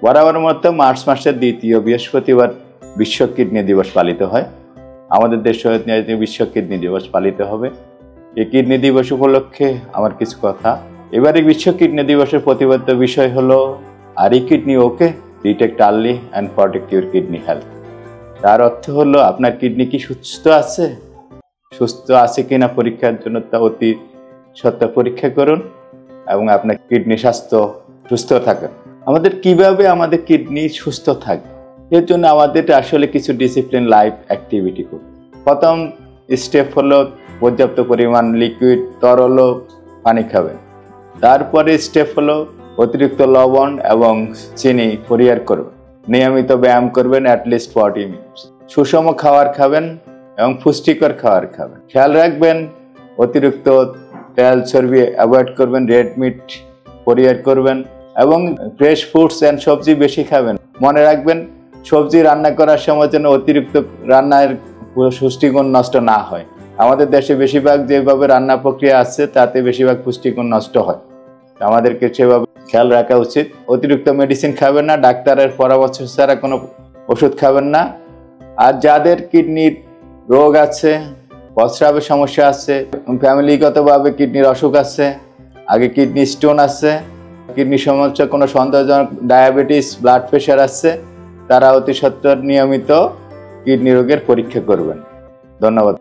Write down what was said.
বরাবর মতো মার্চ মাসের ২য় বৃহস্পতিবার বিশ্ব কিডনি দিবস পালিত হয়। আমাদের দেশে বিশ্ব কিডনি দিবস পালিত হবে। এই কিডনি দিবস উপলক্ষে আমার কিছু কথা। এবারে বিশ্ব কিডনি দিবসের প্রতিপাদ্য বিষয় হলো are you kidney okay, detect early and protect your kidney health. তার অর্থ হলো আপনার কিডনি কি সুস্থ আছে কিনা পরীক্ষার জন্য তা অতি সত্ত্বর পরীক্ষা করুন এবং আপনার কিডনি স্বাস্থ্য সুস্থ থাকুন। আমাদের কিভাবে আমাদের কিডনি সুস্থ থাকবে, এর জন্য আমাদের আসলে কিছু ডিসিপ্লিন লাইফ অ্যাক্টিভিটি করবে। প্রথম স্টেপ হলো পর্যাপ্ত পরিমাণ লিকুইড তরল পানি খাবেন। তারপরে স্টেপ হলো অতিরিক্ত লবণ এবং চিনি পরিহার করবেন। নিয়মিত ব্যায়াম করবেন অ্যাটলিস্ট 40 মিনিট। সুষম খাবার খাবেন এবং পুষ্টিকর খাবার খাবেন। খেয়াল রাখবেন অতিরিক্ত তেল চর্বি অ্যাভয়েড করবেন, রেড মিট পরিহার করবেন এবং ফ্রেশ ফ্রুটস অ্যান্ড সবজি বেশি খাবেন। মনে রাখবেন সবজি রান্না করার সময় যেন অতিরিক্ত রান্নার পুষ্টিগুণ নষ্ট না হয়। আমাদের দেশে বেশিরভাগ যেভাবে রান্না প্রক্রিয়া আছে তাতে বেশিরভাগ পুষ্টিগুণ নষ্ট হয়। আমাদেরকে সেভাবে খেয়াল রাখা উচিত। অতিরিক্ত মেডিসিন খাবেন না, ডাক্তারের পরামর্শ ছাড়া কোনো ওষুধ খাবেন না। আর যাদের কিডনির রোগ আছে, প্রস্রাবের সমস্যা আছে, ফ্যামিলিগতভাবে কিডনির অসুখ আছে, আগে কিডনি স্টোন আছে, কিডনি সমস্যা কোনো সন্দেহজনক ডায়াবেটিস, ব্লাড প্রেশার আছে, তারা অতি সত্বর নিয়মিত কিডনি রোগের পরীক্ষা করবেন। ধন্যবাদ।